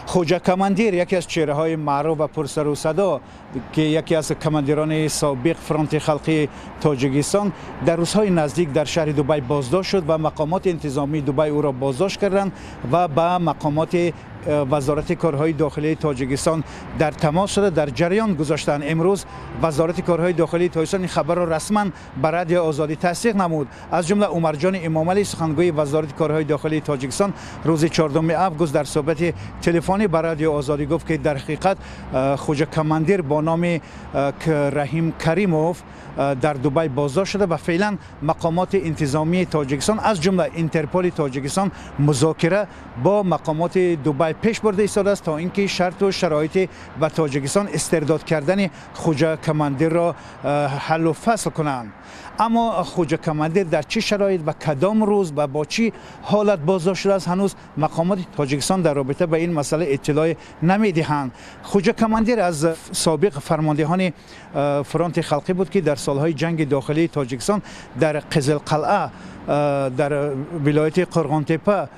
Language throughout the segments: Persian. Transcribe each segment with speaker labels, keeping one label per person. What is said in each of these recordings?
Speaker 1: خوجا کماندیر یکی از چهره‌های معروف و پرسر و صدا که یکی از کماندیران سابق فرانت خلقی تاجیکستان در روزهای نزدیک در شهر دبی بازداشت شد و مقامات انتظامی دبی او را بازداشت کردند و با مقامات وزارت کارهای داخلی تاجیکستان در تماس شده در جریان گذاشتند. امروز وزارت کارهای داخلی تاجیکستان این خبر را رسما به رادیو آزادی تصدیق نمود. از جمله عمرجان امامعلی سخنگوی وزارت کارهای داخلی تاجیکستان روز 14 آگوست در صحبت تلفنی به رادیو آزادی گفت که در حقیقت خوجا کماندیر با نام رحیم کریموف در دبی بازداشت شده و فعلا مقامات انتظامی تاجیکستان از جمله اینترپل تاجیکستان مذاکره با مقامات دبی پیش برده ایستاده است تا اینکه شرط و شرایط و تاجیکستان استرداد کردن خوجا کماندیر را حل و فصل کنند. اما خوجا کماندیر در چه شرایط و کدام روز و با چی حالت بازداشت شده است هنوز مقامات تاجیکستان در رابطه با این مسئله اطلاع نمیدهند. خوجا کماندیر از سابق فرماندهان فرانت خلقی بود که در سالهای جنگ داخلی تاجیکستان در قزل قلعه در ولایت قرغانتپه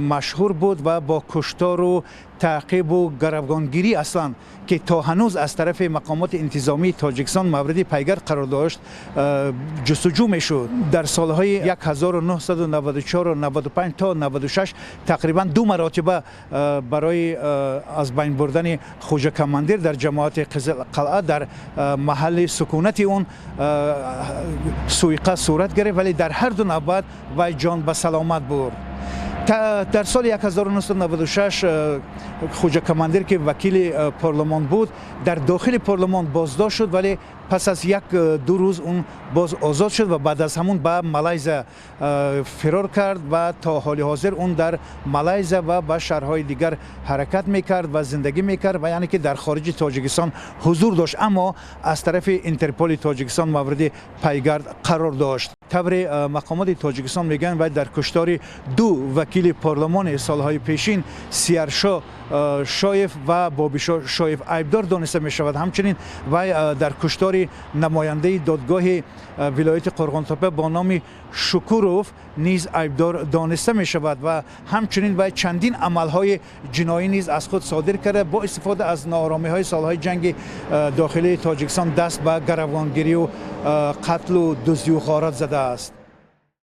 Speaker 1: مشهور بود و با کشتار و تعقیب و گروگانگیری اصلا که تا هنوز از طرف مقامات انتظامی تاجیکستان مورد پیگر قرار داشت جستجو میشد. در سالهای 1994 و 95 تا 96 تقریبا 2 مرتبه برای از بین بردن خوجا کماندیر در جماعت قزل قلعه در محل سکونت اون سویقه صورت گرفت، ولی در هر دو نوبت وی جان به سلامت برد. در سال 1996 خوجا کماندیر که وکیل پارلمان بود در داخل پارلمان بازداشت شد، ولی پس از 1-2 روز اون باز آزاد شد و بعد از همون به مالایزیا فرار کرد و تا حال حاضر اون در مالایزیا و به شهرهای دیگر حرکت میکرد و زندگی میکرد و یعنی که در خارج تاجیکستان حضور داشت، اما از طرف اینترپل تاجیکستان مورد پیگرد قرار داشت. طبر مقامات تاجیکستان میگن و در کشتار 2 وکیل پارلمان سالهای پیشین سیارشا شایف و بابیشا شایف عیبدار دانسته می شود. همچنین و در کشتار نماینده دادگاه ولایت قرغانتپه با نام شکوروف نیز عیبدار دانسته می شود و همچنین و چندین عملهای جنایی نیز از خود صادر کرده با استفاده از ناآرامی های سالهای جنگ داخلی تاجیکستان دست به گروگانگیری و قتل و دزدی و غارت زده است.